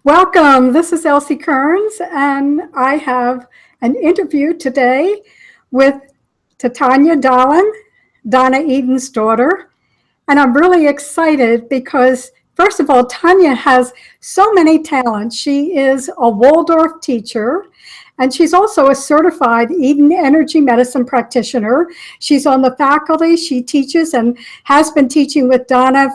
Welcome. This is Elsie Kerns, and I have an interview today with Titanya Dahlin, Donna Eden's daughter. And I'm really excited because, first of all, Tanya has so many talents. She is a Waldorf teacher, and she's also a certified Eden energy medicine practitioner. She's on the faculty. She teaches and has been teaching with Donna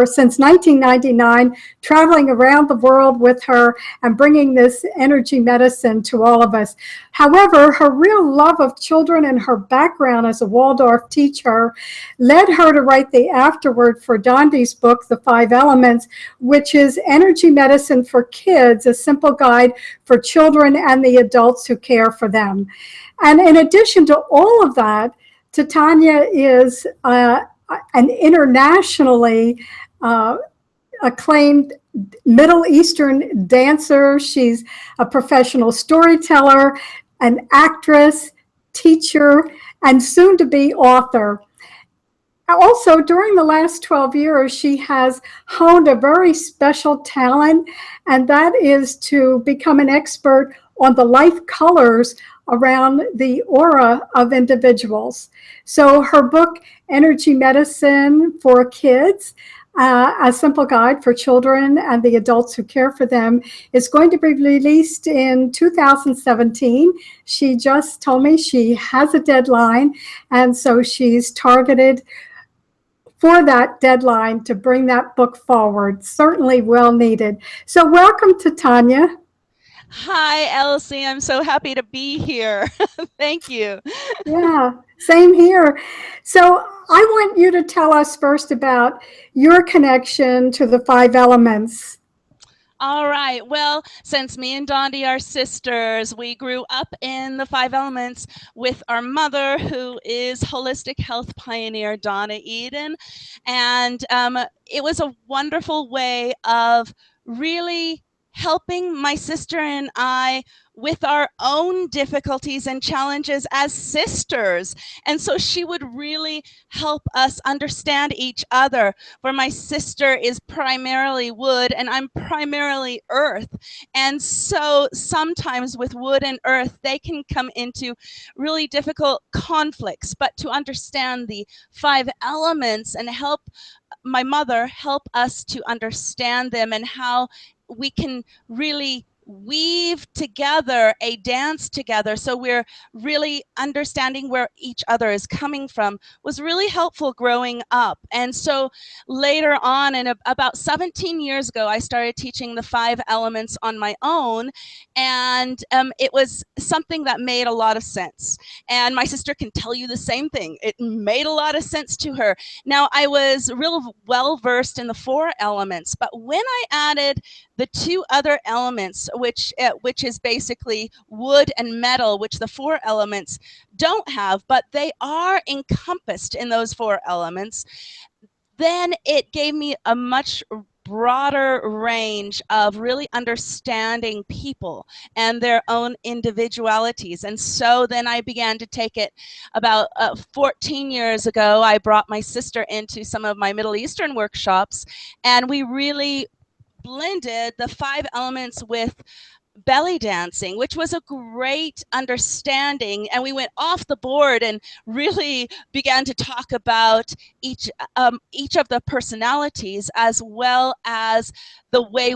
since 1999, traveling around the world with her and bringing this energy medicine to all of us. However, her real love of children and her background as a Waldorf teacher led her to write the afterword for Dondi's book, The Five Elements, which is energy medicine for kids, a simple guide for children and the adults who care for them. And in addition to all of that, Titanya is an internationally acclaimed Middle Eastern dancer. She's a professional storyteller, an actress, teacher, and soon to be author. Also, during the last 12 years, she has honed a very special talent, and that is to become an expert on the life colors around the aura of individuals. So her book, Energy Medicine for Kids, a simple guide for children and the adults who care for them, is going to be released in 2017. She just told me she has a deadline, and so she's targeted for that deadline to bring that book forward. Certainly well needed. So welcome to Tanya. Hi, Elsie. I'm so happy to be here. Thank you. Yeah, same here. So I want you to tell us first about your connection to the five elements. All right. Well, since me and Dondi are sisters, we grew up in the five elements with our mother, who is holistic health pioneer Donna Eden. And it was a wonderful way of really helping my sister and I with our own difficulties and challenges as sisters. And so she would really help us understand each other. For my sister is primarily wood and I'm primarily earth. And so sometimes with wood and earth, they can come into really difficult conflicts. But to understand the five elements and help my mother help us to understand them and how we can really weave together a dance together so we're really understanding where each other is coming from was really helpful growing up. And so later on, and about 17 years ago, I started teaching the five elements on my own, and it was something that made a lot of sense. And my sister can tell you the same thing. It made a lot of sense to her. Now, I was real well versed in the four elements, but when I added the two other elements, which is basically wood and metal, which the four elements don't have, but they are encompassed in those four elements, then it gave me a much broader range of really understanding people and their own individualities. And so then I began to take it about 14 years ago. I brought my sister into some of my Middle Eastern workshops, and we really blended the five elements with belly dancing, which was a great understanding. And we went off the board and really began to talk about each of the personalities, as well as the way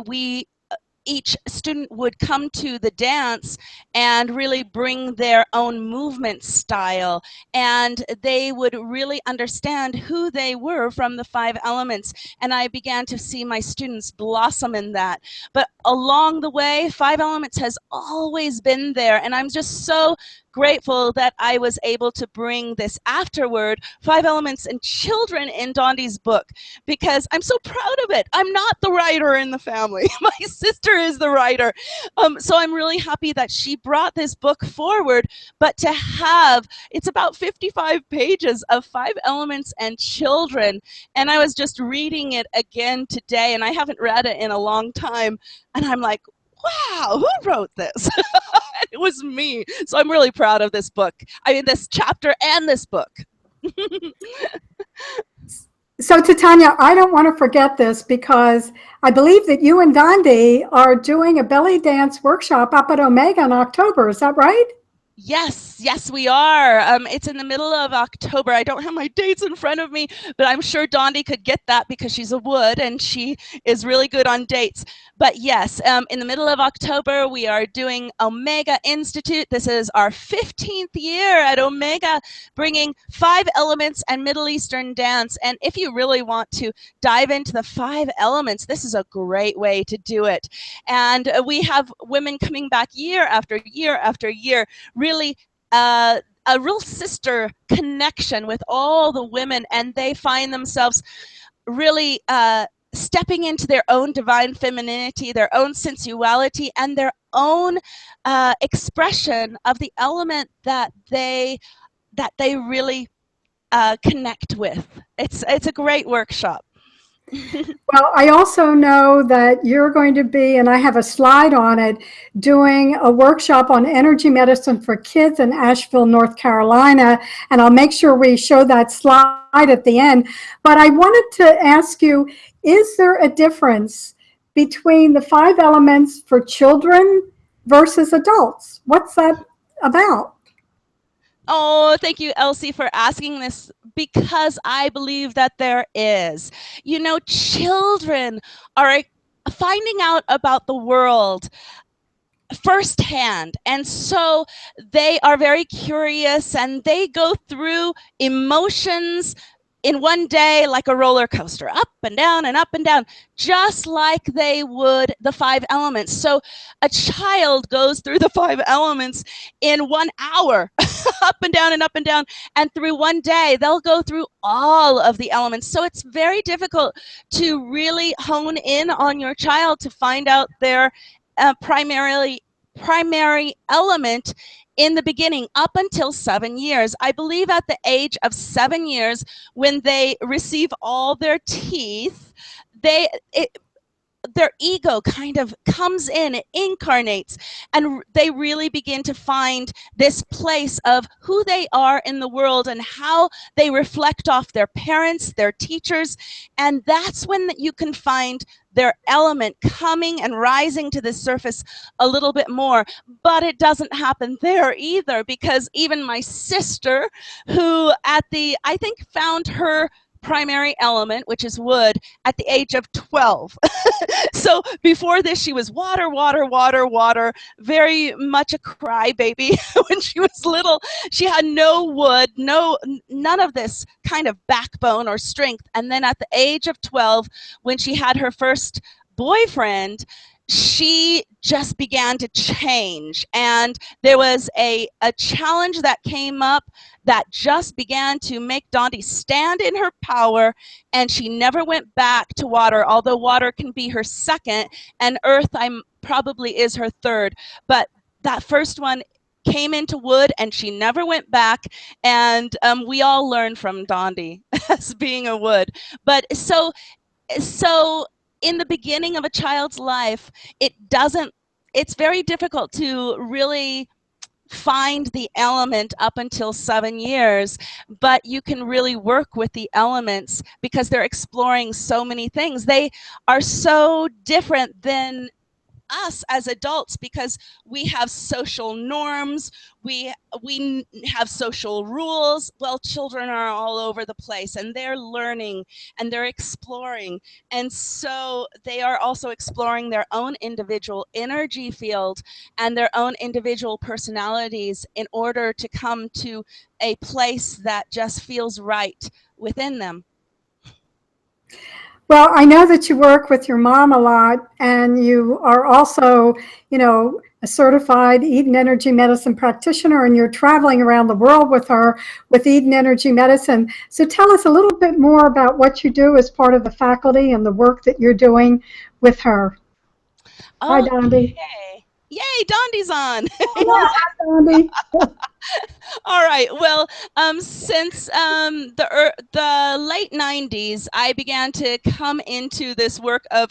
each student would come to the dance and really bring their own movement style, and they would really understand who they were from the five elements. And I began to see my students blossom in that. But along the way, five elements has always been there, and I'm just so grateful that I was able to bring this afterword, five elements and children, in Dondi's book, because I'm so proud of it. I'm not the writer in the family. My sister is the writer. So I'm really happy that she brought this book forward, but to have, it's about 55 pages of five elements and children. And I was just reading it again today, and I haven't read it in a long time. And I'm like, wow, who wrote this? It was me. So I'm really proud of this book. I mean, this chapter and this book. So, Titania, I don't want to forget this because I believe that you and Dondi are doing a belly dance workshop up at Omega in October. Is that right? Yes, yes, we are. It's in the middle of October. I don't have my dates in front of me, but I'm sure Dondi could get that because she's a wood and she is really good on dates. But yes, in the middle of October, we are doing Omega Institute. This is our 15th year at Omega, bringing 5 elements and Middle Eastern dance. And if you really want to dive into the 5 elements, this is a great way to do it. And we have women coming back year after year after year, really a real sister connection with all the women, and they find themselves really stepping into their own divine femininity, their own sensuality, and their own expression of the element that they really connect with. It's a great workshop. Well, I also know that you're going to be, and I have a slide on it, doing a workshop on energy medicine for kids in Asheville, North Carolina. And I'll make sure we show that slide at the end. But I wanted to ask you, is there a difference between the 5 elements for children versus adults? What's that about? Oh, thank you, Elsie, for asking this because I believe that there is. You know, children are finding out about the world firsthand. And so they are very curious and they go through emotions in one day like a roller coaster, up and down, just like they would the 5 elements. So a child goes through the 5 elements in 1 hour, up and down and up and down. And through one day, they'll go through all of the elements. So it's very difficult to really hone in on your child to find out their primary element in the beginning up until 7 years. I believe at the age of 7 years, when they receive all their teeth, they it, their ego kind of comes in, it incarnates, and they really begin to find this place of who they are in the world and how they reflect off their parents, their teachers. And that's when you can find their element coming and rising to the surface a little bit more. But it doesn't happen there either, because even my sister, who I think found her primary element, which is wood, at the age of 12. So before this, she was water, water, water, water, very much a crybaby. When she was little, she had no wood, none of this kind of backbone or strength. And then at the age of 12, when she had her first boyfriend, she just began to change. And there was a challenge that came up that just began to make Dondi stand in her power, and she never went back to water, although water can be her second, and earth probably is her third. But that first one came into wood, and she never went back, and we all learn from Dondi as being a wood. But so in the beginning of a child's life, it's very difficult to really find the element up until 7 years, but you can really work with the elements because they're exploring so many things. They are so different than us as adults because we have social norms, we have social rules. Well, children are all over the place and they're learning and they're exploring, and so they are also exploring their own individual energy field and their own individual personalities in order to come to a place that just feels right within them. Well, I know that you work with your mom a lot, and you are also, a certified Eden Energy Medicine practitioner, and you're traveling around the world with her with Eden Energy Medicine. So tell us a little bit more about what you do as part of the faculty and the work that you're doing with her. Hi, Dondi. Okay. Yay, Dondi's on. Oh, hi, Dondi. All right. Well, since the late 90s, I began to come into this work of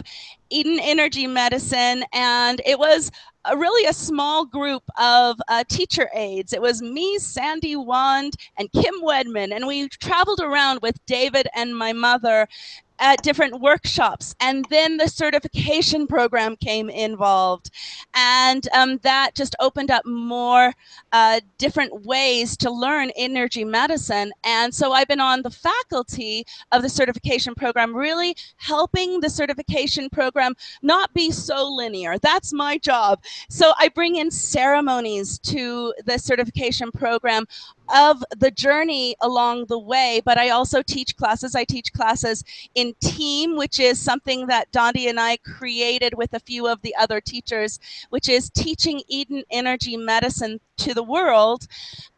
Eden Energy Medicine, and it was really a small group of teacher aides. It was me, Sandy Wand, and Kim Wedman, and we traveled around with David and my mother at different workshops, and then the certification program came involved, and that just opened up more different ways to learn energy medicine. And so I've been on the faculty of the certification program, really helping the certification program not be so linear. That's my job. So I bring in ceremonies to the certification program of the journey along the way, but I also teach classes. I teach classes in team, which is something that Dondi and I created with a few of the other teachers, which is teaching Eden energy medicine to the world.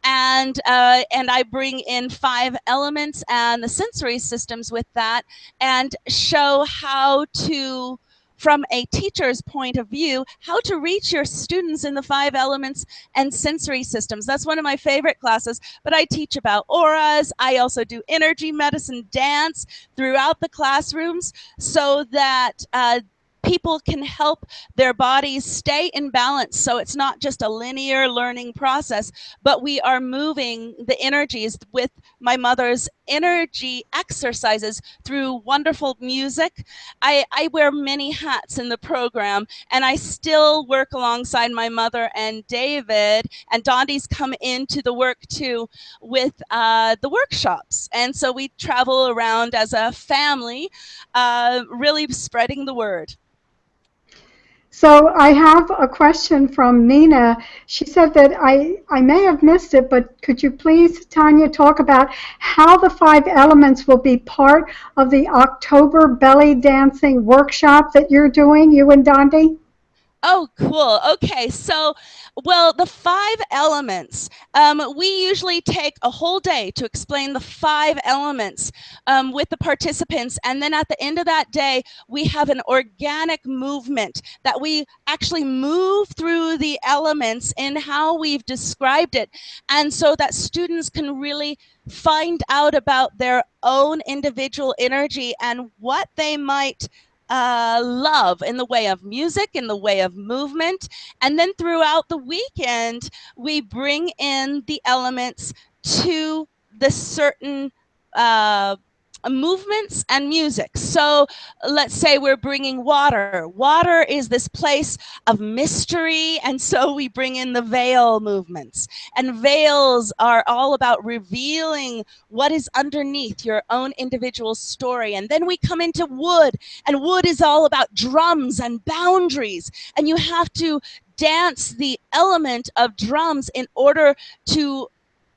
And I bring in 5 elements and the sensory systems with that, and show how to, from a teacher's point of view, how to reach your students in the 5 elements and sensory systems. That's one of my favorite classes, but I teach about auras. I also do energy medicine dance throughout the classrooms so that people can help their bodies stay in balance. So it's not just a linear learning process, but we are moving the energies with my mother's energy exercises through wonderful music. I wear many hats in the program, and I still work alongside my mother and David, and Dondi's come into the work too with the workshops. And so we travel around as a family, really spreading the word. So I have a question from Nina. She said that I may have missed it, but could you please, Tanya, talk about how the 5 elements will be part of the October belly dancing workshop that you're doing, you and Dondi? Oh, cool. Okay, so, well, the 5 elements. We usually take a whole day to explain the 5 elements with the participants, and then at the end of that day, we have an organic movement that we actually move through the elements in how we've described it, and so that students can really find out about their own individual energy and what they might love in the way of music, in the way of movement. And then throughout the weekend, we bring in the elements to the certain uh, movements and music. So let's say we're bringing water. Water is this place of mystery, and so we bring in the veil movements. And veils are all about revealing what is underneath your own individual story. And then we come into wood, and wood is all about drums and boundaries. And you have to dance the element of drums in order to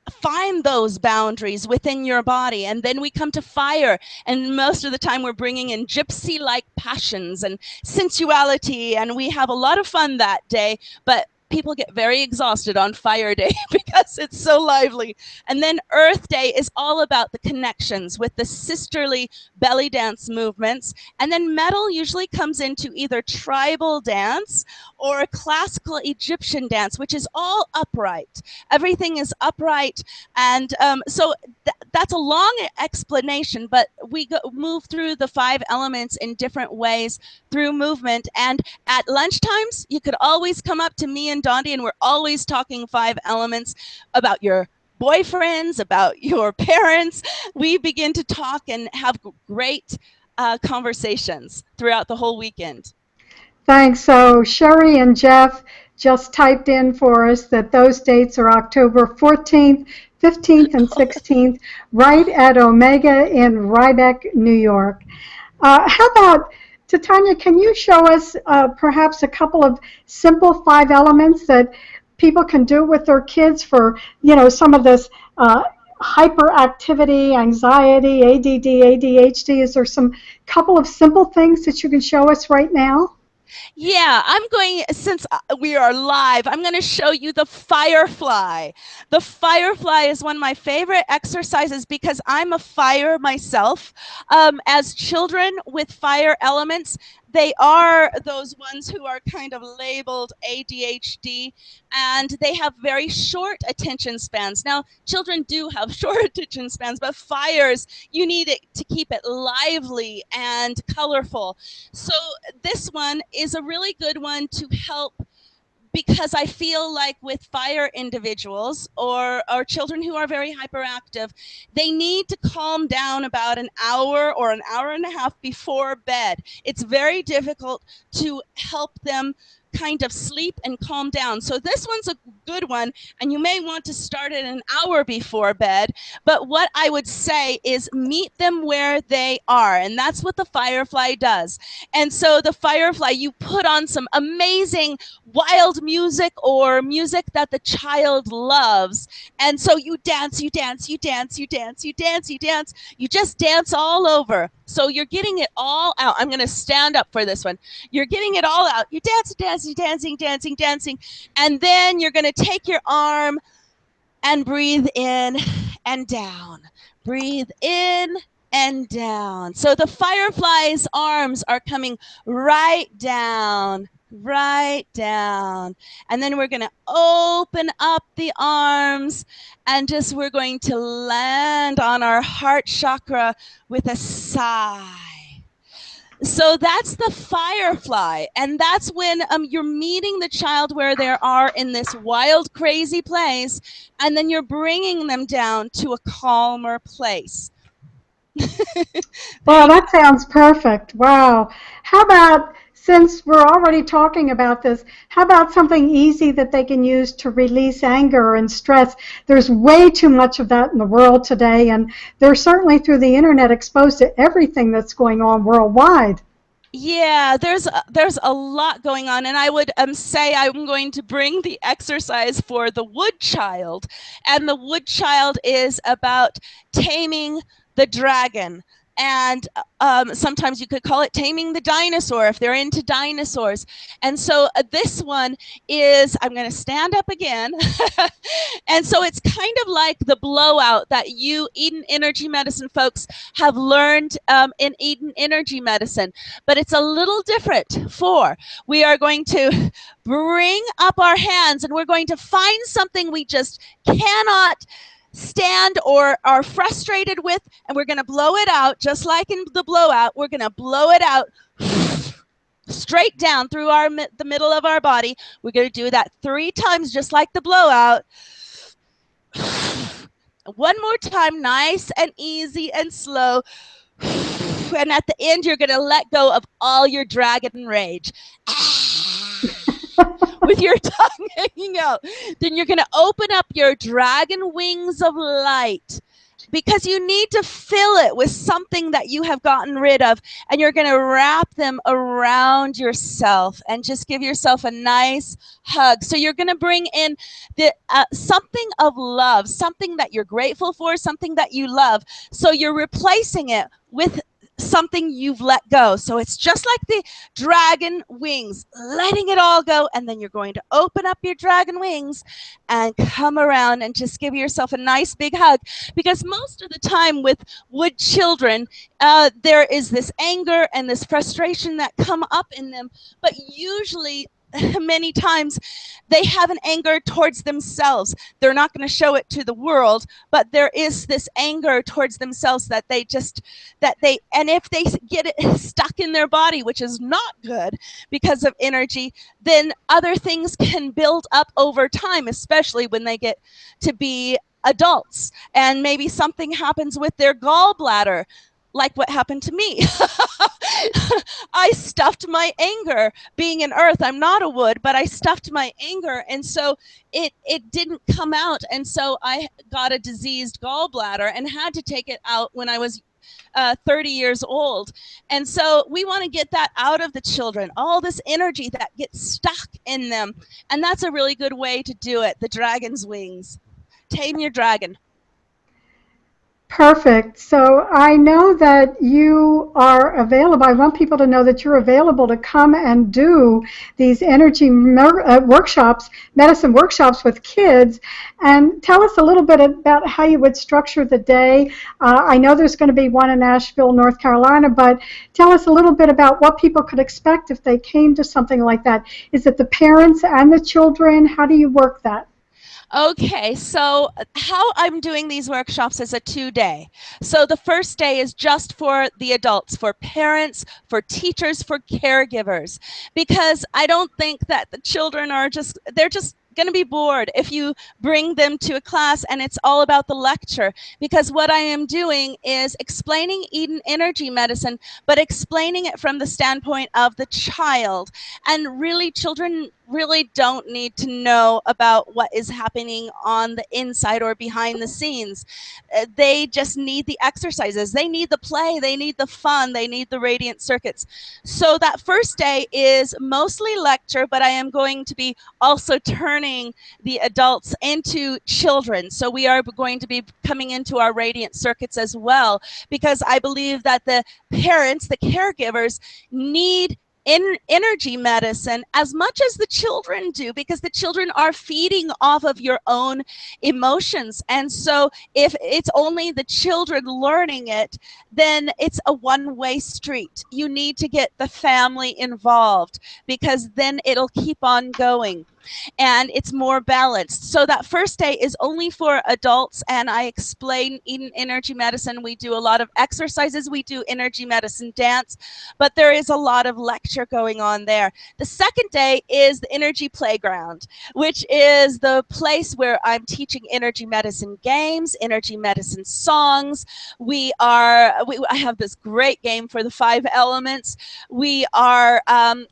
find those boundaries within your body. And then we come to fire, and most of the time we're bringing in gypsy like passions and sensuality, and we have a lot of fun that day, but people get very exhausted on fire day because it's so lively. And then earth day is all about the connections with the sisterly belly dance movements. And then metal usually comes into either tribal dance or classical Egyptian dance, which is all upright. Everything is upright. And so that's a long explanation, but we move through the 5 elements in different ways through movement. And at lunchtimes, you could always come up to me and Dondi, and we're always talking 5 elements about your boyfriends, about your parents. We begin to talk and have great conversations throughout the whole weekend. Thanks. So Sherry and Jeff just typed in for us that those dates are October 14th, 15th, and 16th, right at Omega in Rhinebeck, New York. How about, Titania, can you show us perhaps a couple of simple 5 elements that people can do with their kids for, some of this hyperactivity, anxiety, ADD, ADHD? Is there some couple of simple things that you can show us right now? Yeah, I'm going, since we are live, I'm going to show you the firefly. The firefly is one of my favorite exercises because I'm a fire myself. As children with fire elements, they are those ones who are kind of labeled ADHD, and they have very short attention spans. Now, children do have short attention spans, but fires, you need it to keep it lively and colorful. So this one is a really good one to help because I feel like with fire individuals or children who are very hyperactive, they need to calm down about an hour or an hour and a half before bed. It's very difficult to help them kind of sleep and calm down. So this one's a good one, and you may want to start it an hour before bed. But what I would say is meet them where they are, and that's what the firefly does. And so the firefly, you put on some amazing wild music or music that the child loves. And so you dance, you dance, you dance, you dance, you dance, you dance. You just dance all over. So you're getting it all out. I'm going to stand up for this one. You're getting it all out. You dance, dancing, dancing, dancing, dancing. And then you're going to take your arm and breathe in and down. Breathe in and down. So the firefly's arms are coming right down, right down. And then we're going to open up the arms and just we're going to land on our heart chakra with a sigh. So that's the firefly, and that's when you're meeting the child where they are in this wild, crazy place, and then you're bringing them down to a calmer place. Well, that sounds perfect. Wow. How about, since we're already talking about this, how about something easy that they can use to release anger and stress? There's way too much of that in the world today, and they're certainly through the internet exposed to everything that's going on worldwide. Yeah, there's a lot going on, and I would say I'm going to bring the exercise for the wood child, and the wood child is about taming the dragon. And sometimes you could call it taming the dinosaur if they're into dinosaurs. And so this one is, I'm going to stand up again. And so it's kind of like the blowout that you Eden Energy Medicine folks have learned in Eden Energy Medicine. But it's a little different we are going to bring up our hands and we're going to find something we just cannot stand or are frustrated with, and we're going to blow it out just like in the blowout. We're going to blow it out straight down through the middle of our body. We're going to do that 3 times just like the blowout. One more time, nice and easy and slow. And at the end, you're going to let go of all your dragon rage. With your tongue hanging out. Then you're going to open up your dragon wings of light because you need to fill it with something that you have gotten rid of, and you're going to wrap them around yourself and just give yourself a nice hug. So you're going to bring in the something of love, something that you're grateful for, something that you love. So you're replacing it with something you've let go. So it's just like the dragon wings, letting it all go, and then you're going to open up your dragon wings and come around and just give yourself a nice big hug, because most of the time with wood children, there is this anger and this frustration that come up in them, but usually many times they have an anger towards themselves. They're not going to show it to the world, but there is this anger towards themselves and if they get it stuck in their body, which is not good because of energy, then other things can build up over time, especially when they get to be adults, and maybe something happens with their gallbladder, like what happened to me. I stuffed my anger. Being an earth, I'm not a wood, but I stuffed my anger, and so it didn't come out, and so I got a diseased gallbladder and had to take it out when I was 30 years old. And so we want to get that out of the children, all this energy that gets stuck in them, and that's a really good way to do it. The dragon's wings. Tame your dragon. Perfect. So I know that you are available. I want people to know that you're available to come and do these energy workshops, medicine workshops with kids. And tell us a little bit about how you would structure the day. I know there's going to be one in Asheville, North Carolina, but tell us a little bit about what people could expect if they came to something like that. Is it the parents and the children? How do you work that? Okay, so how I'm doing these workshops is a 2-day. So the first day is just for the adults, for parents, for teachers, for caregivers, because I don't think that the children are they're just going to be bored if you bring them to a class and it's all about the lecture. Because what I am doing is explaining Eden energy medicine, but explaining it from the standpoint of the child. And really, children really don't need to know about what is happening on the inside or behind the scenes. They just need the exercises. They need the play. They need the fun. They need the radiant circuits. So that first day is mostly lecture, but I am going to be also turning the adults into children. So we are going to be coming into our radiant circuits as well, because I believe that the parents, the caregivers, need energy medicine as much as the children do, because the children are feeding off of your own emotions. And so if it's only the children learning it, then it's a one-way street. You need to get the family involved, because then it'll keep on going and it's more balanced. So that first day is only for adults, and I explain Eden energy medicine. We do a lot of exercises. We do energy medicine dance, but there is a lot of lecture going on there. The second day is the energy playground, which is the place where I'm teaching energy medicine games, energy medicine songs. I have this great game for the 5 elements. We are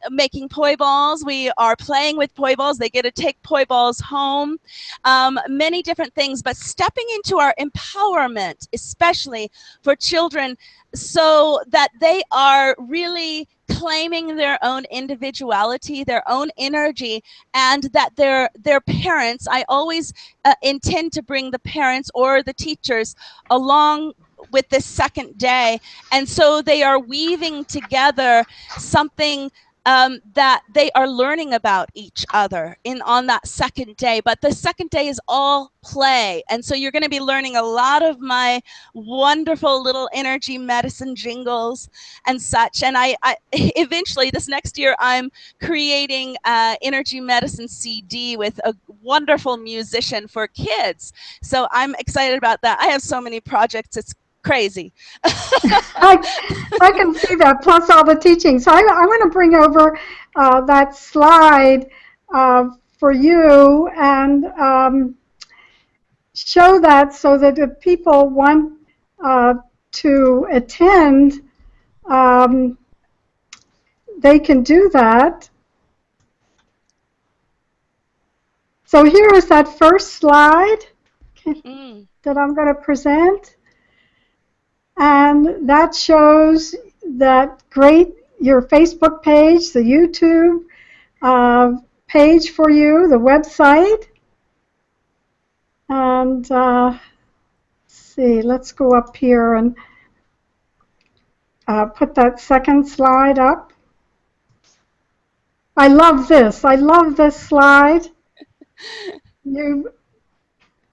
making poi balls. We are playing with poi balls. They get to take poi balls home. Many different things, but stepping into our empowerment, especially for children, so that they are really claiming their own individuality, their own energy, and that their parents, I always intend to bring the parents or the teachers along with this second day. And so they are weaving together something that they are learning about each other on that second day. But the second day is all play. And so you're going to be learning a lot of my wonderful little energy medicine jingles and such. And I eventually this next year, I'm creating energy medicine CD with a wonderful musician for kids. So I'm excited about that. I have so many projects. It's crazy. I can see that, plus all the teaching. So I want to bring over that slide for you and show that, so that if people want to attend, they can do that. So here is that first slide that I'm going to present. And that shows that your Facebook page, the YouTube page for you, the website. And let's see, let's go up here and put that second slide up. I love this. I love this slide. You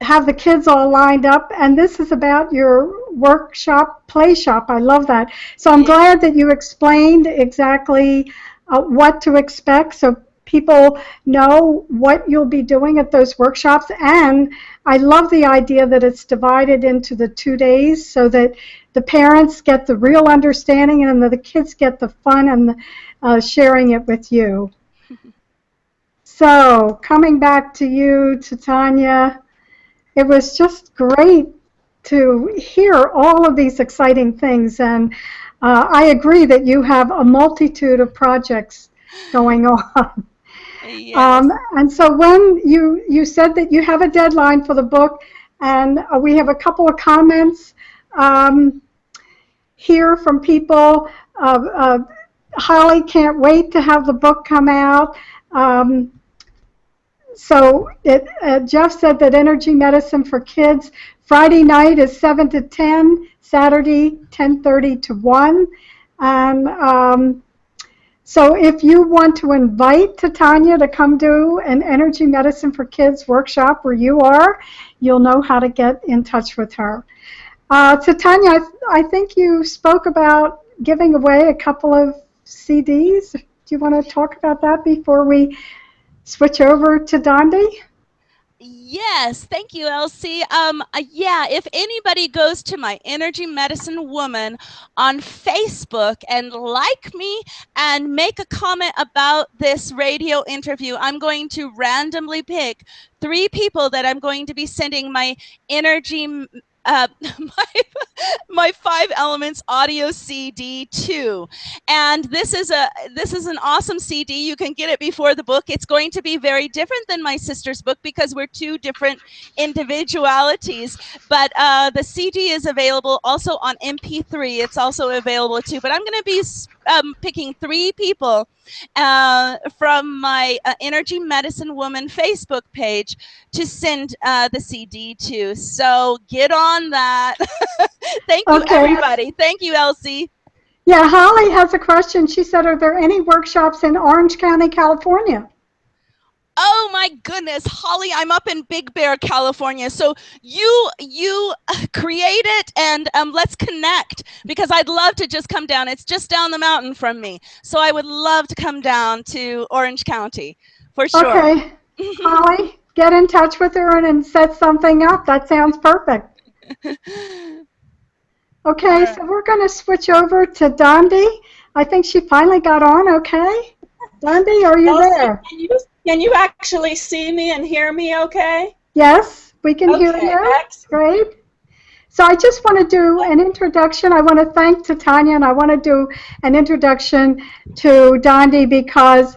have the kids all lined up, and this is about your workshop, play shop. I love that. So I'm glad that you explained exactly what to expect, so people know what you'll be doing at those workshops. And I love the idea that it's divided into the 2 days, so that the parents get the real understanding and the kids get the fun and sharing it with you. So coming back to you, Titanya, it was just great to hear all of these exciting things. And I agree that you have a multitude of projects going on. Yes. And so when you said that you have a deadline for the book, and we have a couple of comments here from people. Holly can't wait to have the book come out. So Jeff said that energy medicine for kids, Friday night is 7 to 10, Saturday 10:30 to 1. And so if you want to invite Titanya to come do an energy medicine for kids workshop where you are, you'll know how to get in touch with her. Titanya, I think you spoke about giving away a couple of CDs. Do you want to talk about that before we switch over to Dondi? Yes, thank you, Elsie. Yeah, if anybody goes to my Energy Medicine Woman on Facebook and like me and make a comment about this radio interview, I'm going to randomly pick 3 people that I'm going to be sending my energy, my my 5 Elements audio CD too. And this is an awesome CD. You can get it before the book. It's going to be very different than my sister's book because we're 2 different individualities. But the CD is available also on MP3. It's also available too. But I'm going to be picking 3 people from my Energy Medicine Woman Facebook page to send the CD to. So get on that. Thank you, Okay. everybody. Thank you, Elsie. Yeah, Holly has a question. She said, are there any workshops in Orange County, California? Oh my goodness, Holly, I'm up in Big Bear, California. So you create it and let's connect because I'd love to just come down. It's just down the mountain from me. So I would love to come down to Orange County for sure. Okay, Holly, get in touch with her and set something up. That sounds perfect. Okay, so we're going to switch over to Dondi. I think she finally got on, okay? Dondi, are you Elsie, there? can you actually see me and hear me okay? Yes, we can hear Okay, you. excellent. Great. So I just want to do an introduction. I want to thank Titanya, and I want to do an introduction to Dondi because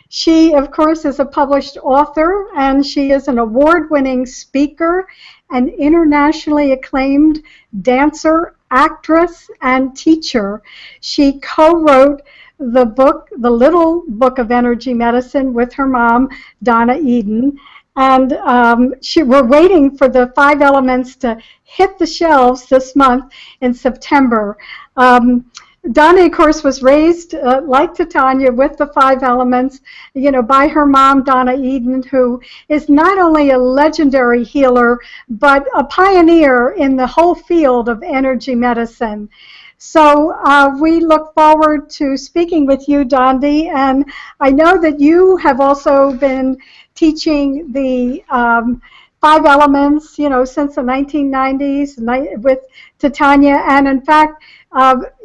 she, of course, is a published author, and she is an award-winning speaker, an internationally acclaimed dancer, actress, and teacher. She co-wrote the book, The Little Book of Energy Medicine, with her mom, Donna Eden. And we're waiting for the 5 Elements to hit the shelves this month in September. Donna, of course, was raised like Titanya with the 5 Elements, by her mom, Donna Eden, who is not only a legendary healer, but a pioneer in the whole field of energy medicine. So we look forward to speaking with you, Dondi, and I know that you have also been teaching the 5 Elements, since the 1990s with Titanya, and in fact,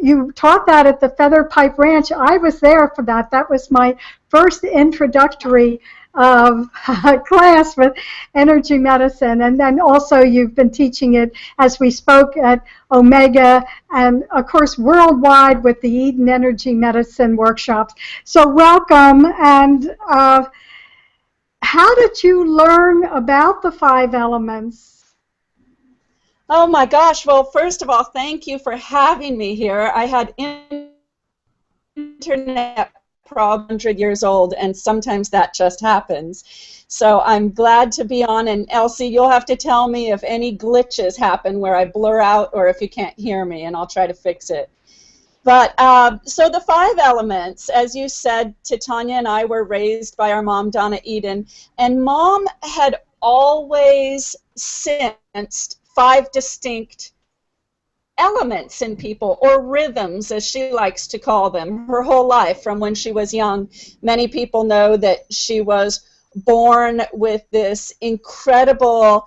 you taught that at the Feather Pipe Ranch. I was there for that. That was my first introductory class with energy medicine, and then also you've been teaching it as we spoke at Omega and of course worldwide with the Eden Energy Medicine workshops. So welcome. And how did you learn about the 5 Elements? Oh my gosh, well, first of all, thank you for having me here. I had internet problem 100 years old, and sometimes that just happens. So I'm glad to be on, and Elsie, you'll have to tell me if any glitches happen where I blur out or if you can't hear me, and I'll try to fix it. But so the 5 Elements, as you said, Titanya and I were raised by our mom, Donna Eden, and Mom had always sensed 5 distinct elements in people, or rhythms, as she likes to call them, her whole life from when she was young. Many people know that she was born with this incredible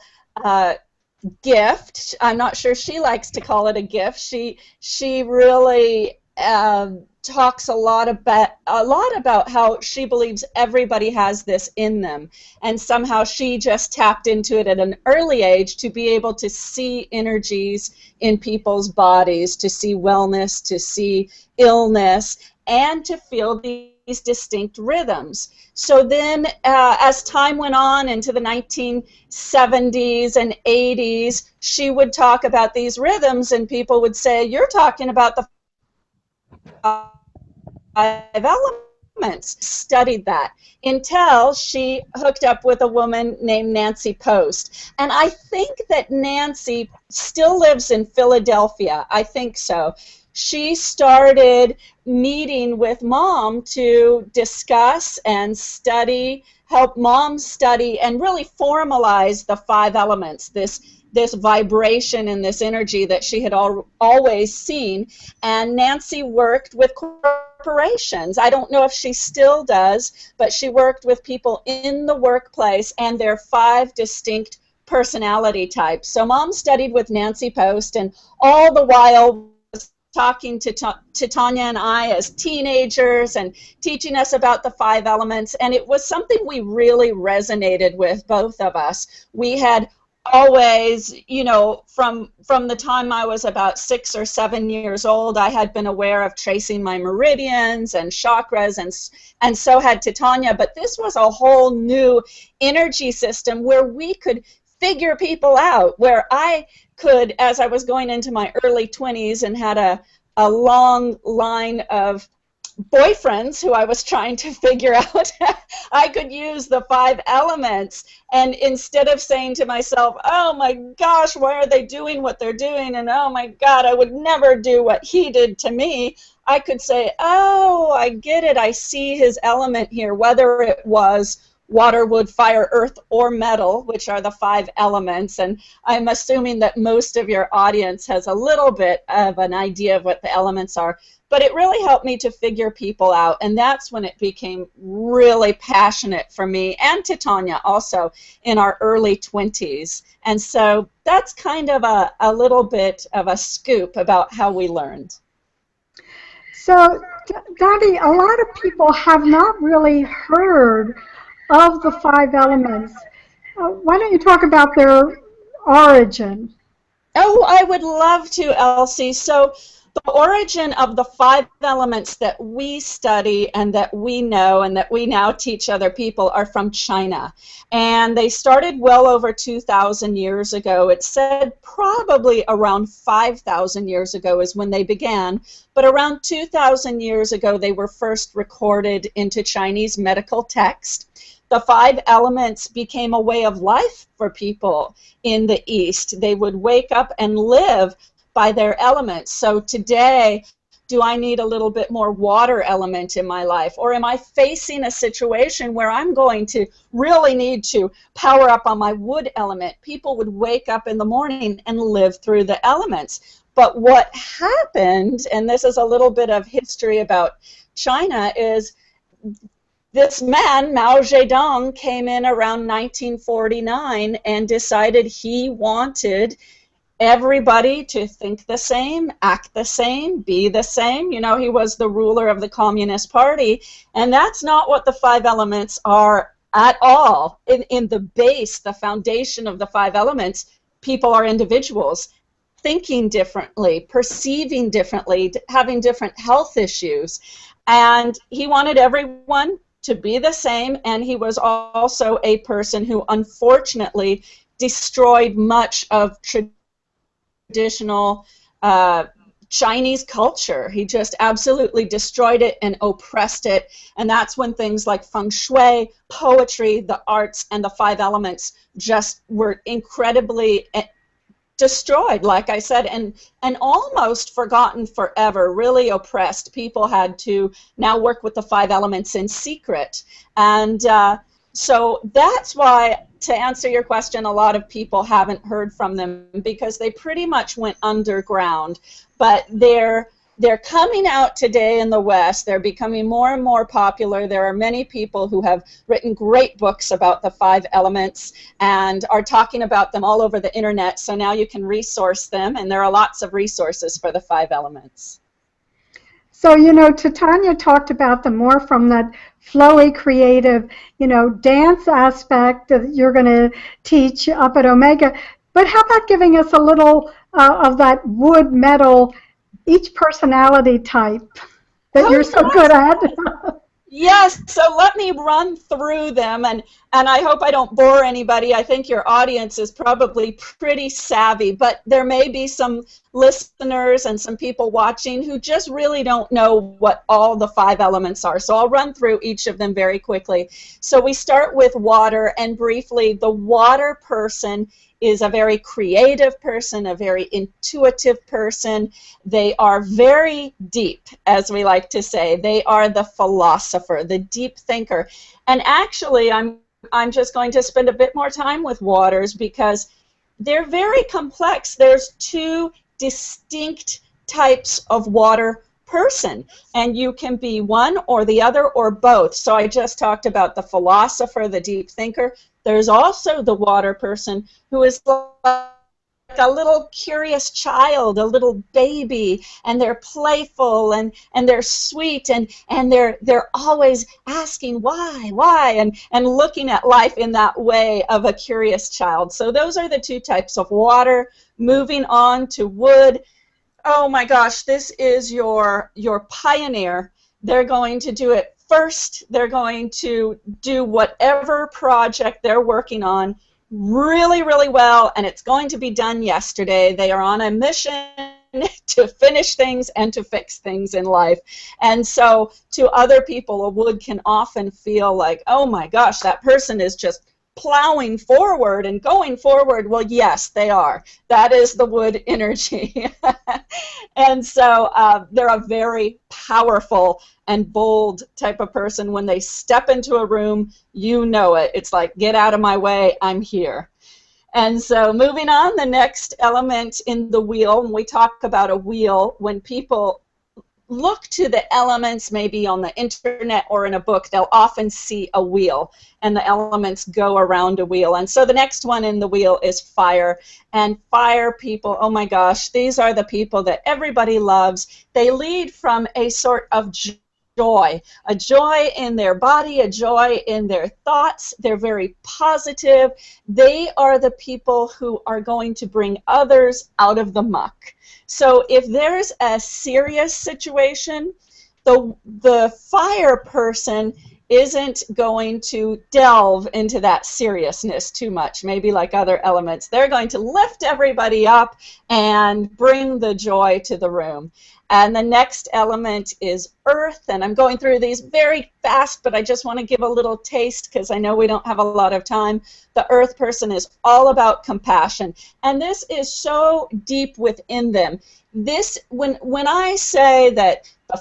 gift. I'm not sure she likes to call it a gift. She really talks a lot about how she believes everybody has this in them, and somehow she just tapped into it at an early age to be able to see energies in people's bodies, to see wellness, to see illness, and to feel these distinct rhythms. So then as time went on into the 1970s and 80s, she would talk about these rhythms, and people would say, you're talking about the 5 Elements. Studied that until she hooked up with a woman named Nancy Post. And I think that Nancy still lives in Philadelphia. I think so. She started meeting with Mom to discuss and study, help Mom study and really formalize the 5 Elements, this vibration and this energy that she had always seen. And Nancy worked with corporations. I don't know if she still does, but she worked with people in the workplace and their 5 distinct personality types. So Mom studied with Nancy Post, and all the while was talking to Titanya and I as teenagers and teaching us about the 5 elements, and it was something we really resonated with, both of us. We had always, you know, from the time I was about 6 or 7 years old, I had been aware of tracing my meridians and chakras, and so had Titanya, but this was a whole new energy system where we could figure people out, where I could, as I was going into my early 20s and had a long line of boyfriends who I was trying to figure out, I could use the 5 elements, and instead of saying to myself, oh my gosh, why are they doing what they're doing, and oh my God, I would never do what he did to me, I could say, oh, I get it, I see his element here, whether it was water, wood, fire, earth, or metal, which are the 5 elements. And I'm assuming that most of your audience has a little bit of an idea of what the elements are. But it really helped me to figure people out, and that's when it became really passionate for me, and Titanya also, in our early 20s. And so that's kind of a little bit of a scoop about how we learned. So, Dondi, a lot of people have not really heard of the 5 elements. Why don't you talk about their origin? Oh, I would love to, Elsie. So the origin of the 5 elements that we study and that we know and that we now teach other people are from China. And they started well over 2,000 years ago. It's said probably around 5,000 years ago is when they began. But around 2,000 years ago, they were first recorded into Chinese medical text. The 5 elements became a way of life for people in the East. They would wake up and live by their elements. So today, do I need a little bit more water element in my life? Or am I facing a situation where I'm going to really need to power up on my wood element? People would wake up in the morning and live through the elements. But what happened, and this is a little bit of history about China, is this man, Mao Zedong, came in around 1949 and decided he wanted everybody to think the same, act the same, be the same. You know, he was the ruler of the Communist Party, and that's not what the 5 elements are at all. In the base, the foundation of the 5 elements, people are individuals, thinking differently, perceiving differently, having different health issues. And he wanted everyone to be the same, and he was also a person who unfortunately destroyed much of traditional Chinese culture. He just absolutely destroyed it and oppressed it, and that's when things like feng shui, poetry, the arts, and the 5 elements just were incredibly destroyed, like I said, and almost forgotten forever, really oppressed. People had to now work with the 5 elements in secret. And so that's why, to answer your question, a lot of people haven't heard from them because they pretty much went underground. But they're coming out today in the West. They're becoming more and more popular. There are many people who have written great books about the 5 elements and are talking about them all over the internet. So now you can resource them, and there are lots of resources for the 5 elements. So, you know, Titanya talked about them more from that flowy, creative, you know, dance aspect that you're going to teach up at Omega. But how about giving us a little of that wood, metal, each personality type that you're so good at? Yes, so let me run through them, and I hope I don't bore anybody. I think your audience is probably pretty savvy, but there may be some listeners and some people watching who just really don't know what all the 5 elements are. So I'll run through each of them very quickly. So we start with water, and briefly, the water person is a very creative person, a very intuitive person. They are very deep, as we like to say. They are the philosopher, the deep thinker. And actually, I'm just going to spend a bit more time with waters because they're very complex. There's 2 distinct types of water person, and you can be one or the other or both. So I just talked about the philosopher, the deep thinker. There's also the water person, who is like a little curious child, a little baby, and they're playful and they're sweet, and they're always asking why, and looking at life in that way of a curious child. So those are the two types of water. Moving on to wood. Oh my gosh, this is your pioneer. They're going to do it first. They're going to do whatever project they're working on really, really well, and it's going to be done yesterday. They are on a mission to finish things and to fix things in life. And so to other people, a wood can often feel like, oh my gosh, that person is just plowing forward and going forward. Well, yes, they are. That is the wood energy. And so they're a very powerful and bold type of person. When they step into a room, you know it. It's like, get out of my way, I'm here. And so moving on, the next element in the wheel, when we talk about a wheel, when people look to the elements, maybe on the internet or in a book, they'll often see a wheel, and the elements go around a wheel. And so the next one in the wheel is fire. And fire people, oh my gosh, these are the people that everybody loves. They lead from a sort of joy, a joy in their body, a joy in their thoughts. They're very positive. They are the people who are going to bring others out of the muck. So if there's a serious situation, the fire person isn't going to delve into that seriousness too much, maybe like other elements. They're going to lift everybody up and bring the joy to the room. And the next element is earth, and I'm going through these very fast, but I just want to give a little taste because I know we don't have a lot of time. The earth person is all about compassion, and this is so deep within them. This, when I say that the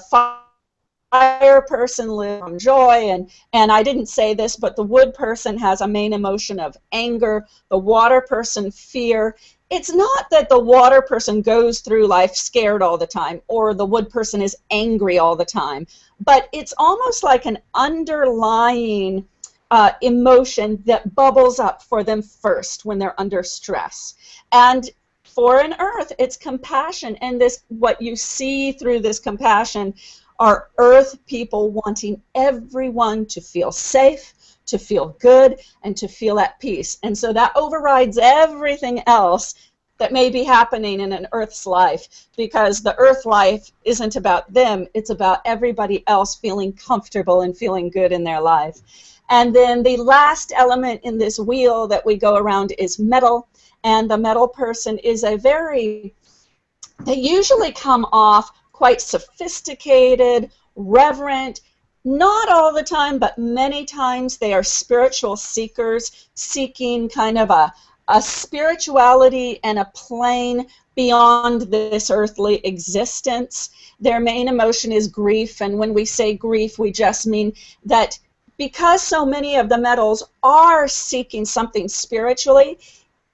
fire person lives from joy, and I didn't say this, but the wood person has a main emotion of anger, the water person fear. It's not that the water person goes through life scared all the time, or the wood person is angry all the time, but it's almost like an underlying emotion that bubbles up for them first when they're under stress. And for an earth, it's compassion, and this, what you see through this compassion are earth people wanting everyone to feel safe, to feel good, and to feel at peace. And so that overrides everything else that may be happening in an earth's life, because the earth life isn't about them, it's about everybody else feeling comfortable and feeling good in their life. And then the last element in this wheel that we go around is metal, and the metal person is they usually come off quite sophisticated, reverent. Not all the time, but many times they are spiritual seekers, seeking kind of a spirituality and a plane beyond this earthly existence. Their main emotion is grief, and when we say grief, we just mean that because so many of the metals are seeking something spiritually,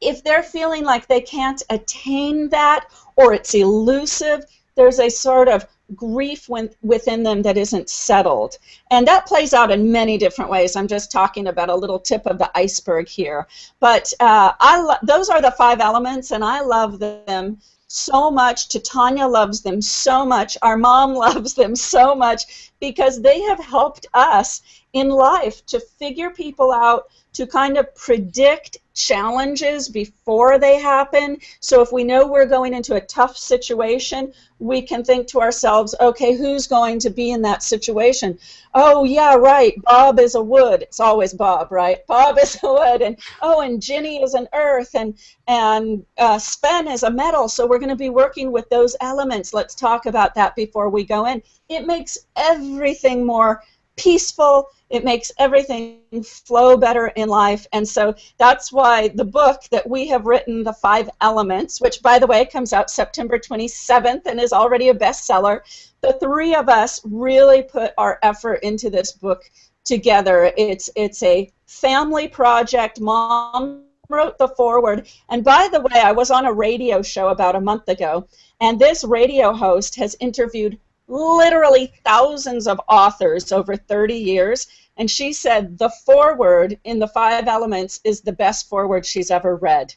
if they're feeling like they can't attain that, or it's elusive, there's a sort of grief within them that isn't settled. And that plays out in many different ways. I'm just talking about a little tip of the iceberg here. But those are the 5 elements, and I love them so much. Titanya loves them so much. Our mom loves them so much, because they have helped us in life to figure people out, to kind of predict challenges before they happen. So if we know we're going into a tough situation, we can think to ourselves, okay, who's going to be in that situation? Oh, yeah, right, Bob is a wood. It's always Bob, right? Bob is a wood, and Ginny is an earth, and Sven is a metal, so we're going to be working with those elements. Let's talk about that before we go in. It makes everything more peaceful. It makes everything flow better in life. And so that's why the book that we have written, The 5 Elements, which, by the way, comes out September 27th and is already a bestseller, the 3 of us really put our effort into this book together. It's a family project. Mom wrote the foreword. And by the way, I was on a radio show about a month ago, and this radio host has interviewed literally thousands of authors over 30 years, and she said the foreword in the 5 Elements is the best foreword she's ever read.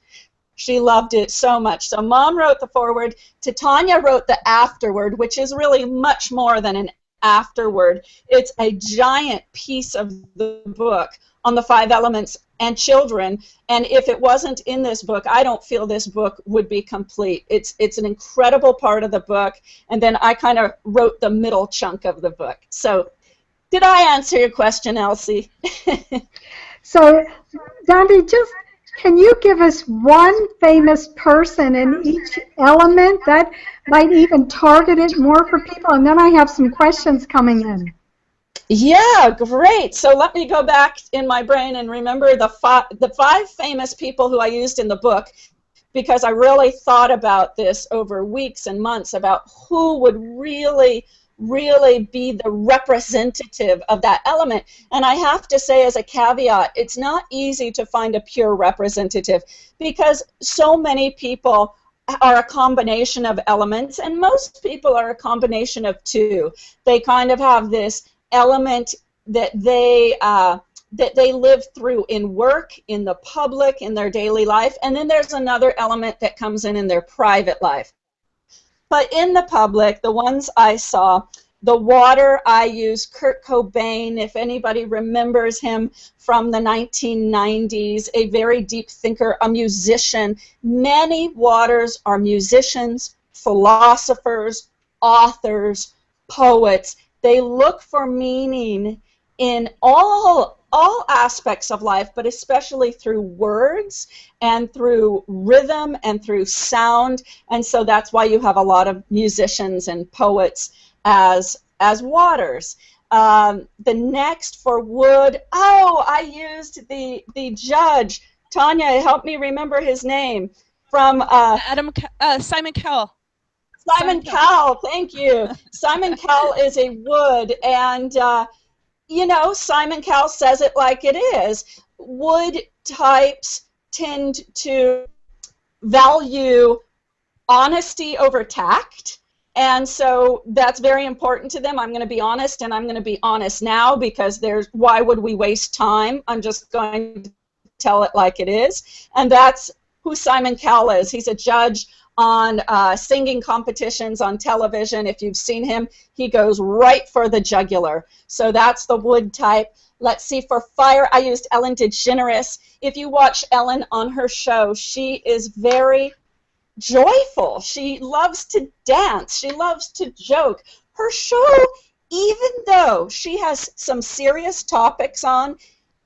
She loved it so much. So Mom wrote the foreword. Titanya wrote the afterword, which is really much more than an afterword. It's a giant piece of the book on the 5 Elements and children. And if it wasn't in this book, I don't feel this book would be complete. It's an incredible part of the book. And then I kind of wrote the middle chunk of the book. So did I answer your question, Elsie? So, Dondi, just can you give us one famous person in each element that might even target it more for people? And then I have some questions coming in. Yeah, great. So let me go back in my brain and remember the 5 famous people who I used in the book, because I really thought about this over weeks and months about who would really be the representative of that element. And I have to say, as a caveat, it's not easy to find a pure representative, because so many people are a combination of elements, and most people are a combination of 2. They kind of have this element that they live through in work, in the public, in their daily life, and then there's another element that comes in their private life. But in the public, the ones I saw, the water, I used Kurt Cobain, if anybody remembers him from the 1990s, a very deep thinker, a musician. Many waters are musicians, philosophers, authors, poets. They look for meaning in all aspects of life, but especially through words and through rhythm and through sound. And so that's why you have a lot of musicians and poets as waters. The next for wood, I used the judge. Tanya, help me remember his name. From Simon Cowell. Simon Cowell, thank you. Simon Cowell is a wood, and you know, Simon Cowell says it like it is. Wood types tend to value honesty over tact, and so that's very important to them. I'm going to be honest, and I'm going to be honest now, because why would we waste time? I'm just going to tell it like it is, and that's who Simon Cowell is. He's a judge on singing competitions on television. If you've seen him, he goes right for the jugular. So that's the wood type. Let's see, for fire, I used Ellen DeGeneres. If you watch Ellen on her show, she is very joyful. She loves to dance. She loves to joke. Her show, even though she has some serious topics on,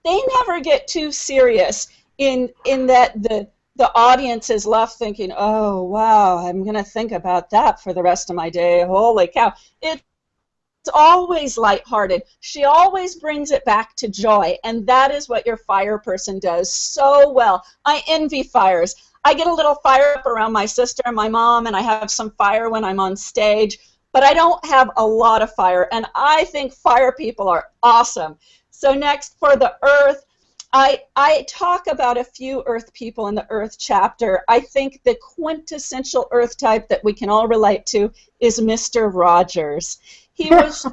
they never get too serious in that the audience is left thinking, oh, wow, I'm going to think about that for the rest of my day. Holy cow. It's always lighthearted. She always brings it back to joy, and that is what your fire person does so well. I envy fires. I get a little fire up around my sister and my mom, and I have some fire when I'm on stage, but I don't have a lot of fire, and I think fire people are awesome. So next, for the earth, I talk about a few earth people in the earth chapter. I think the quintessential earth type that we can all relate to is Mr. Rogers. He was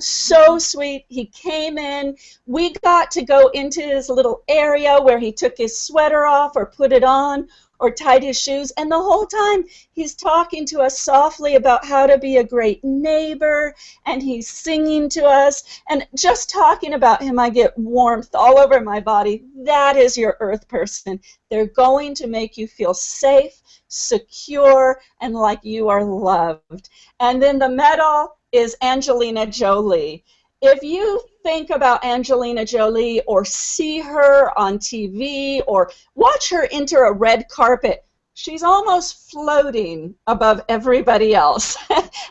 so sweet. He came in. We got to go into his little area where he took his sweater off or put it on or tied his shoes, and the whole time he's talking to us softly about how to be a great neighbor, and he's singing to us, and just talking about him, I get warmth all over my body. That is your earth person. They're going to make you feel safe, secure, and like you are loved. And then the metal is Angelina Jolie. If you think about Angelina Jolie or see her on TV or watch her enter a red carpet, she's almost floating above everybody else.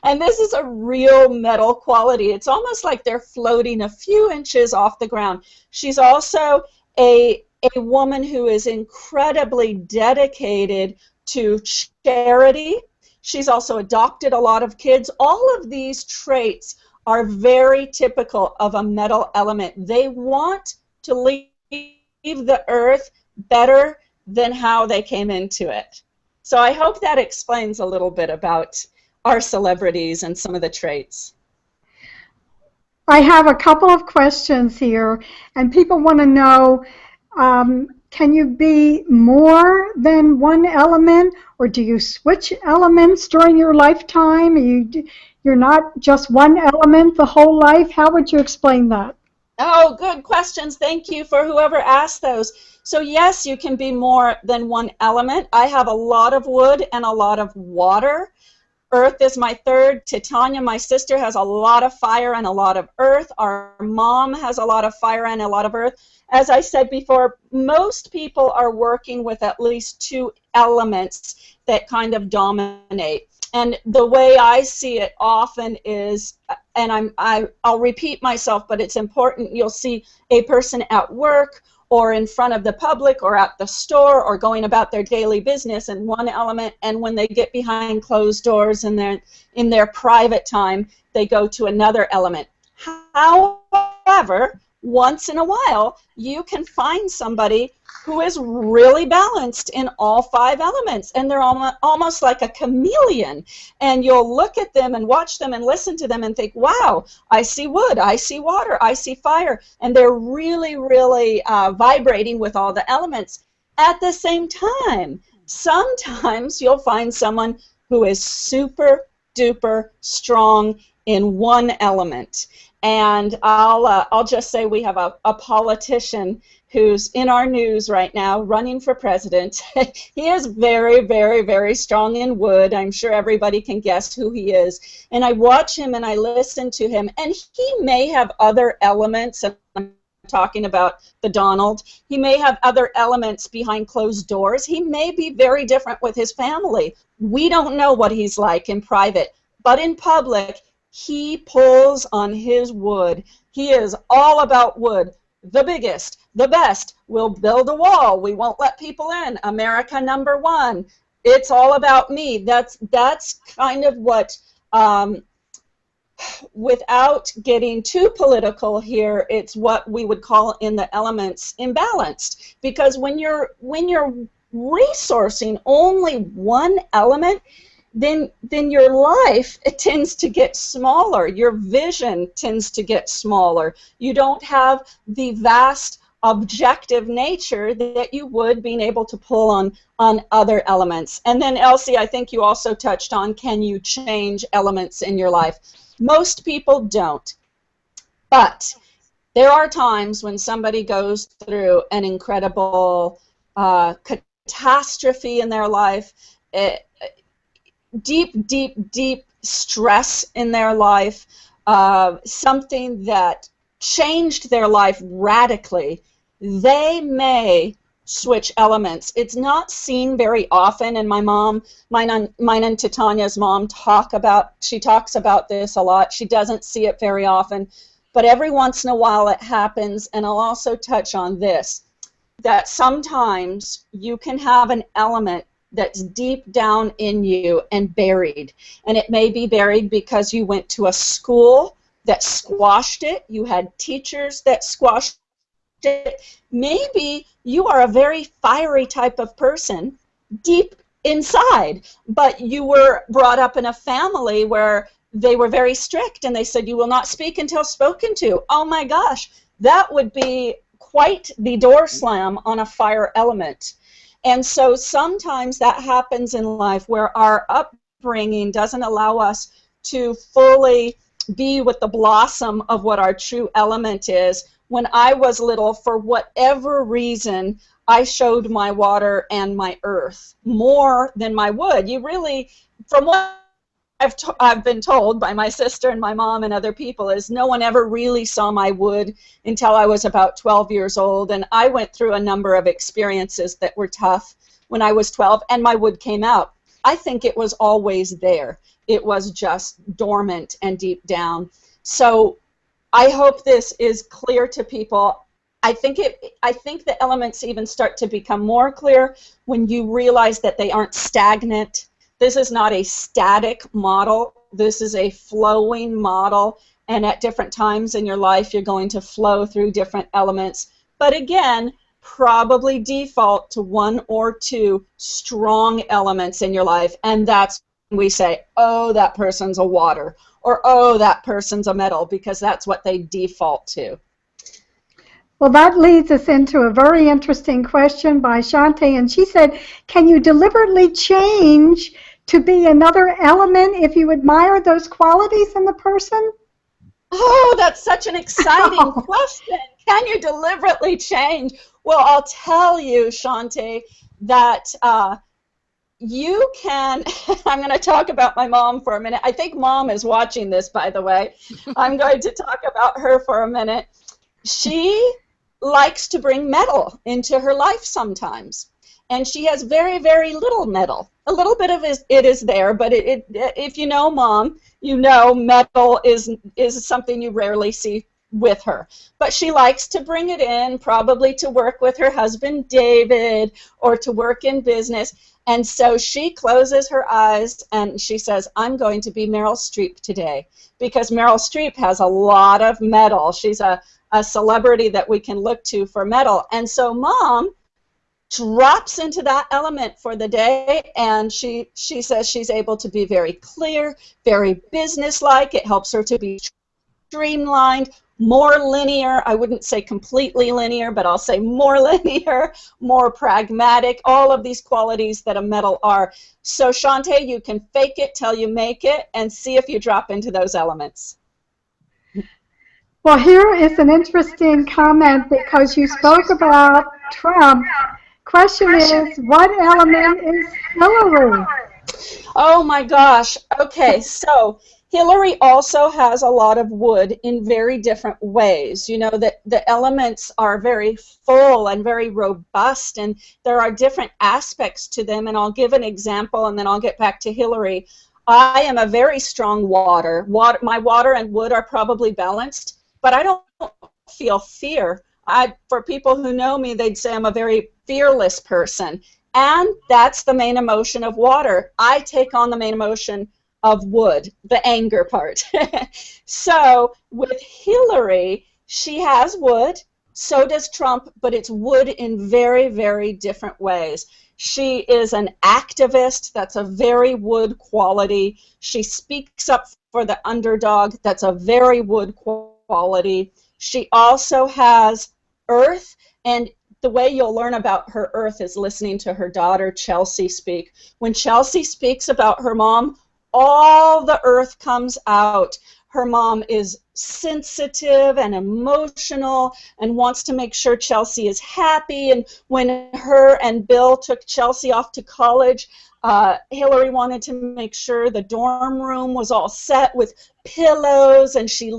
And this is a real metal quality. It's almost like they're floating a few inches off the ground. She's also a woman who is incredibly dedicated to charity. She's also adopted a lot of kids. All of these traits are very typical of a metal element. They want to leave the earth better than how they came into it. So I hope that explains a little bit about our celebrities and some of the traits. I have a couple of questions here, and people want to know, can you be more than one element, or do you switch elements during your lifetime? You're not just one element the whole life? How would you explain that? Oh, good questions. Thank you for whoever asked those. So yes, you can be more than one element. I have a lot of wood and a lot of water. Earth is my third. Titanya, my sister, has a lot of fire and a lot of earth. Our mom has a lot of fire and a lot of earth. As I said before, most people are working with at least two elements that kind of dominate. And the way I see it often is, and I'll repeat myself, but it's important, you'll see a person at work or in front of the public or at the store or going about their daily business in one element, and when they get behind closed doors and they're in their private time, they go to another element. However, once in a while, you can find somebody who is really balanced in all five elements, and they're almost like a chameleon, and you'll look at them and watch them and listen to them and think, wow, I see wood, I see water, I see fire, and they're really, really vibrating with all the elements. At the same time, sometimes you'll find someone who is super duper strong in one element. And I'll just say we have a politician who's in our news right now running for president. He is very, very, very strong in wood. I'm sure everybody can guess who he is. And I watch him and I listen to him, and he may have other elements, and I'm talking about the Donald. He may have other elements behind closed doors. He may be very different with his family. We don't know what he's like in private, but in public, he pulls on his wood. He is all about wood. The biggest, the best. We'll build a wall. We won't let people in. America #1. It's all about me. That's kind of what, without getting too political here, it's what we would call in the elements imbalanced. Because when you're resourcing only one element, then your life, it tends to get smaller. Your vision tends to get smaller. You don't have the vast objective nature that you would being able to pull on other elements. And then Elsie, I think you also touched on, can you change elements in your life? Most people don't. But there are times when somebody goes through an incredible catastrophe in their life, deep stress in their life, something that changed their life radically, they may switch elements. It's not seen very often, and mine and Titanya's mom talks about this a lot. She doesn't see it very often, but every once in a while it happens. And I'll also touch on this, that sometimes you can have an element that's deep down in you and buried. And it may be buried because you went to a school that squashed it. You had teachers that squashed it. Maybe you are a very fiery type of person deep inside, but you were brought up in a family where they were very strict and they said you will not speak until spoken to. Oh my gosh, that would be quite the door slam on a fire element. And so sometimes that happens in life where our upbringing doesn't allow us to fully be with the blossom of what our true element is. When I was little, for whatever reason, I showed my water and my earth more than my wood. You really, from what I've been told by my sister and my mom and other people, is no one ever really saw my wood until I was about 12 years old, and I went through a number of experiences that were tough when I was 12, and my wood came out. I think it was always there. It was just dormant and deep down. So I hope this is clear to people. I think the elements even start to become more clear when you realize that they aren't stagnant. This is not a static model. This is a flowing model, and at different times in your life you're going to flow through different elements. But again, probably default to one or two strong elements in your life, and that's we say, oh, that person's a water, or oh, that person's a metal, because that's what they default to. Well, that leads us into a very interesting question by Shantae, and she said, can you deliberately change to be another element if you admire those qualities in the person? Oh, that's such an exciting question. Can you deliberately change? Well, I'll tell you, Shantae, that you can. I'm going to talk about my mom for a minute. I think Mom is watching this, by the way. I'm going to talk about her for a minute. She likes to bring metal into her life sometimes. And she has very, very little metal. A little bit of it is there, but if you know Mom, you know metal is something you rarely see with her. But she likes to bring it in, probably to work with her husband David or to work in business. And so she closes her eyes and she says, I'm going to be Meryl Streep today, because Meryl Streep has a lot of metal. She's a celebrity that we can look to for metal. And so Mom drops into that element for the day, and she says she's able to be very clear, very businesslike. It helps her to be streamlined, more linear. I wouldn't say completely linear, but I'll say more linear, more pragmatic, all of these qualities that a metal are. So Shantae, you can fake it till you make it and see if you drop into those elements. Well, here is an interesting comment because you spoke about Trump. Question is, what element is Hillary? Oh my gosh. Okay, so Hillary also has a lot of wood in very different ways. You know that the elements are very full and very robust, and there are different aspects to them, and I'll give an example and then I'll get back to Hillary. I am a very strong water. My water and wood are probably balanced, but I don't feel fear. For people who know me, they'd say I'm a very fearless person. And that's the main emotion of water. I take on the main emotion of wood, the anger part. So with Hillary, she has wood, so does Trump, but it's wood in very, very different ways. She is an activist. That's a very wood quality. She speaks up for the underdog. That's a very wood quality. She also has earth, and the way you'll learn about her earth is listening to her daughter Chelsea speak. When Chelsea speaks about her mom, all the earth comes out. Her mom is sensitive and emotional and wants to make sure Chelsea is happy. And when her and Bill took Chelsea off to college, Hillary wanted to make sure the dorm room was all set with pillows, and she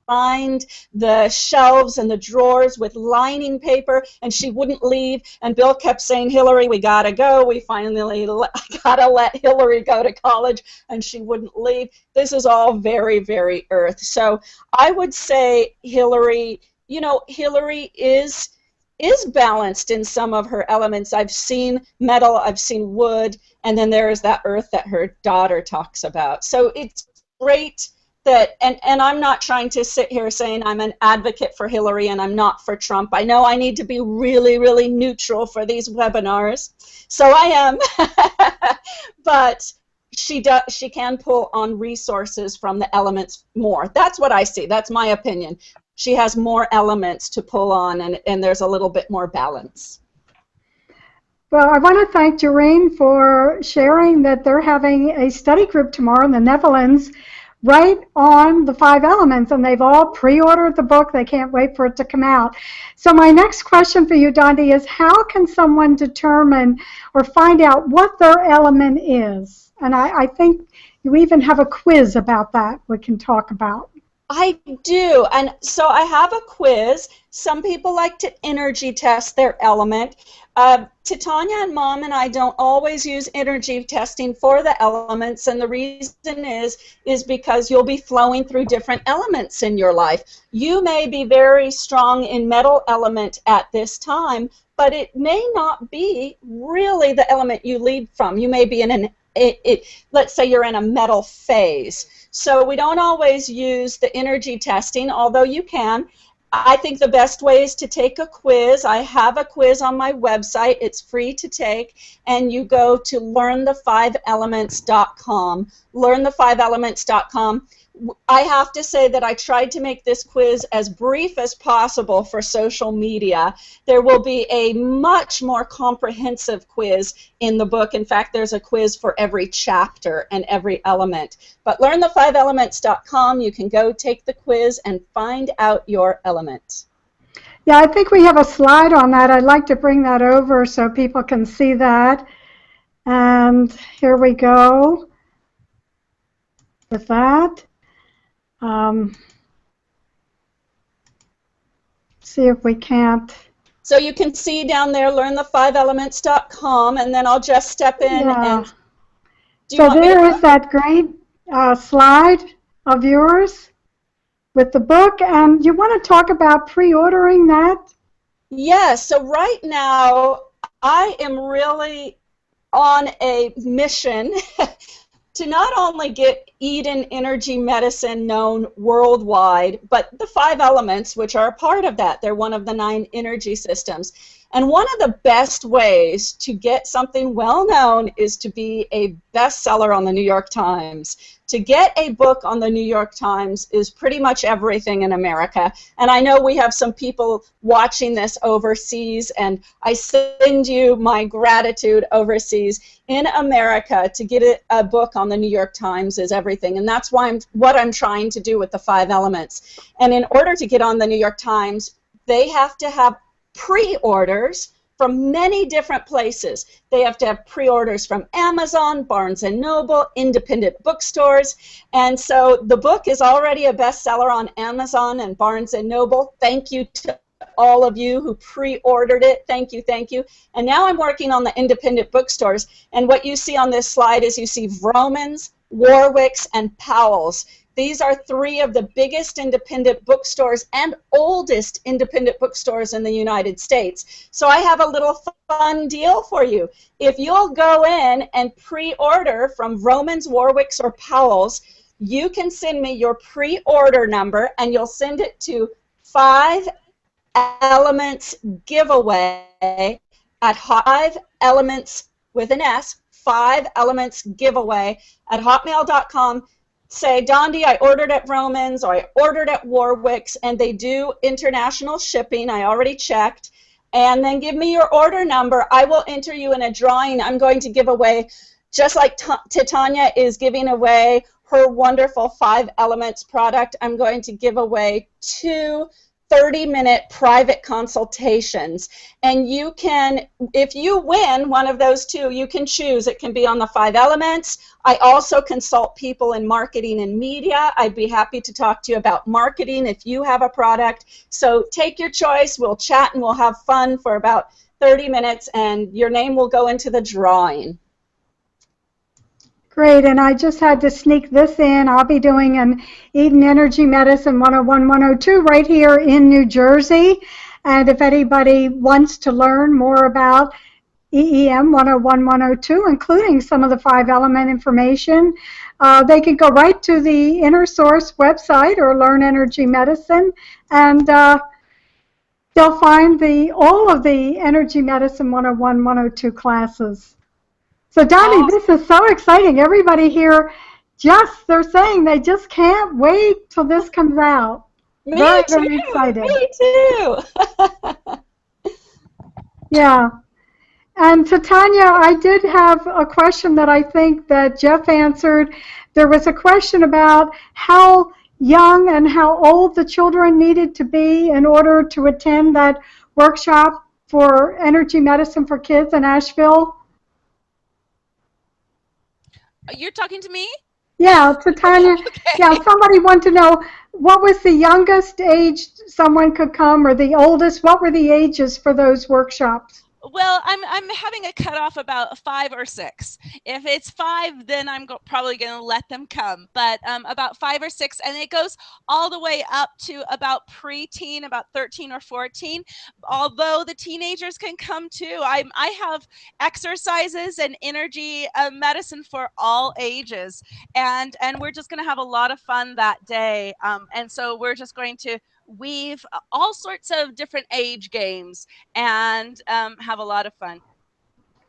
lined the shelves and the drawers with lining paper, and she wouldn't leave. And Bill kept saying, Hillary, we gotta go. We finally gotta let Hillary go to college, and she wouldn't leave. This is all very, very earth. So I would say Hillary, you know, Hillary is balanced in some of her elements. I've seen metal, I've seen wood, and then there is that earth that her daughter talks about. So it's great that, and I'm not trying to sit here saying I'm an advocate for Hillary and I'm not for Trump. I know I need to be really, really neutral for these webinars, so I am. But she can pull on resources from the elements more. That's what I see. That's my opinion. She has more elements to pull on, and there's a little bit more balance. Well, I want to thank Doreen for sharing that they're having a study group tomorrow in the Netherlands right on the 5 elements, and they've all pre-ordered the book. They can't wait for it to come out. So my next question for you, Dondi, is how can someone determine or find out what their element is? And I think you even have a quiz about that we can talk about. I do, and so I have a quiz. Some people like to energy test their element. Titanya and Mom and I don't always use energy testing for the elements, and the reason is because you'll be flowing through different elements in your life. You may be very strong in metal element at this time, but it may not be really the element you lead from. You may be in let's say you're in a metal phase. So we don't always use the energy testing, although you can. I think the best way is to take a quiz. I have a quiz on my website. It's free to take, and you go to learnthefiveelements.com. Learnthefiveelements.com. I have to say that I tried to make this quiz as brief as possible for social media. There will be a much more comprehensive quiz in the book. In fact, there's a quiz for every chapter and every element. But learnthefiveelements.com, you can go take the quiz and find out your element. Yeah, I think we have a slide on that. I'd like to bring that over so people can see that. And here we go with that. See if we can't. So you can see down there, learnthefiveelements.com, and then I'll just step in and. So there is that great slide of yours with the book, and you want to talk about pre-ordering that? Yes. So right now, I am really on a mission to not only get Eden energy medicine known worldwide, but the 5 elements, which are a part of that. They're one of the 9 energy systems. And one of the best ways to get something well known is to be a bestseller on the New York Times. To get a book on the New York Times is pretty much everything in America. And I know we have some people watching this overseas, and I send you my gratitude overseas. In America, to get a book on the New York Times is everything. And that's why what I'm trying to do with the 5 elements. And in order to get on the New York Times, they have to have pre-orders from many different places. They have to have pre-orders from Amazon, Barnes & Noble, independent bookstores. And so the book is already a bestseller on Amazon and Barnes & Noble. Thank you to all of you who pre-ordered it. Thank you, thank you. And now I'm working on the independent bookstores. And what you see on this slide is you see Vroman's, Warwick's, and Powell's. These are 3 of the biggest independent bookstores and oldest independent bookstores in the United States. So I have a little fun deal for you. If you'll go in and pre-order from Vroman's, Warwick's, or Powell's, you can send me your pre-order number, and you'll send it to 5 Elements Giveaway at 5 Elements with an S, 5 Elements Giveaway at hotmail.com. Say, Dondi, I ordered at Vroman's, or I ordered at Warwick's, and they do international shipping. I already checked. And then give me your order number. I will enter you in a drawing. I'm going to give away, just like Titanya is giving away her wonderful 5 Elements product, I'm going to give away 2 30-minute private consultations. And you can, if you win one of those 2, you can choose. It can be on the 5 Elements. I also consult people in marketing and media. I'd be happy to talk to you about marketing if you have a product. So take your choice. We'll chat and we'll have fun for about 30 minutes, and your name will go into the drawing. Great, and I just had to sneak this in. I'll be doing an Eden Energy Medicine 101, 102 right here in New Jersey. And if anybody wants to learn more about EEM 101, 102, including some of the 5 element information, they can go right to the Inner Source website or Learn Energy Medicine, and they'll find all of the Energy Medicine 101, 102 classes. So, Donnie, this is so exciting. Everybody here, they're saying they just can't wait till this comes out. Very excited. Me too. Yeah. And Titanya, I did have a question that I think that Jeff answered. There was a question about how young and how old the children needed to be in order to attend that workshop for energy medicine for kids in Asheville. You're talking to me? Yeah, Titanya. Okay. Yeah, somebody wanted to know what was the youngest age someone could come, or the oldest. What were the ages for those workshops? Well, I'm having a cutoff about 5 or 6. If it's 5, then I'm probably going to let them come. But about 5 or 6, and it goes all the way up to about preteen, about 13 or 14. Although the teenagers can come too. I have exercises and energy medicine for all ages, and we're just going to have a lot of fun that day. And so we're just going to weave all sorts of different age games and have a lot of fun.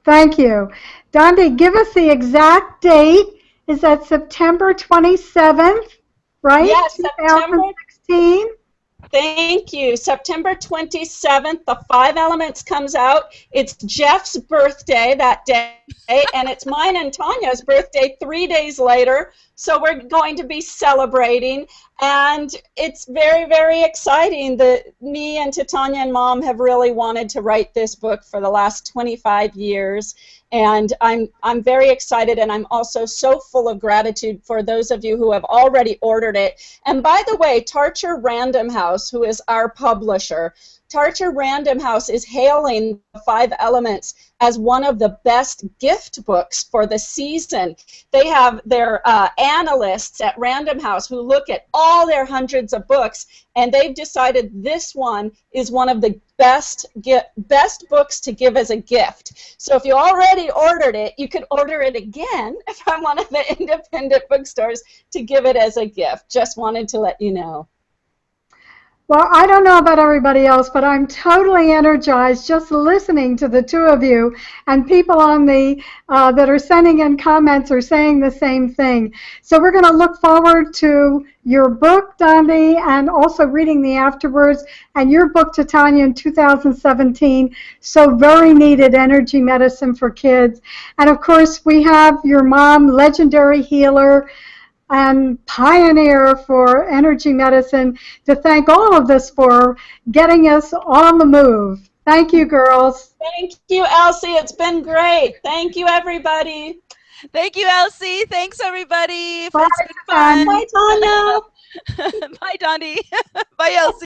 Thank you. Dondi, give us the exact date. Is that September 27th, right? Yes, September. 2016? Thank you. September 27th, The Five Elements comes out. It's Jeff's birthday that day, and it's mine and Tanya's birthday 3 days later. So we're going to be celebrating, and it's very, very exciting that me and Titanya and Mom have really wanted to write this book for the last 25 years. And I'm very excited, and I'm also so full of gratitude for those of you who have already ordered it. And by the way, Tarcher Random House, who is our publisher, Tarcher Random House is hailing The Five Elements as one of the best gift books for the season. They have their analysts at Random House who look at all their hundreds of books, and they've decided this one is one of the best books to give as a gift. So if you already ordered it, you could order it again from one of the independent bookstores to give it as a gift. Just wanted to let you know. Well, I don't know about everybody else, but I'm totally energized just listening to the two of you, and people on the that are sending in comments are saying the same thing. So we're going to look forward to your book, Dondi, and also reading the afterwards, and your book, Titanya, in 2017. So very needed energy medicine for kids. And of course, we have your mom, legendary healer and pioneer for energy medicine, to thank all of us for getting us on the move. Thank you, girls. Thank you, Elsie. It's been great. Thank you, everybody. Thank you, Elsie. Thanks, everybody. Bye, It's been fun. Bye, Tanya. Bye, Dondi. Bye, Elsie.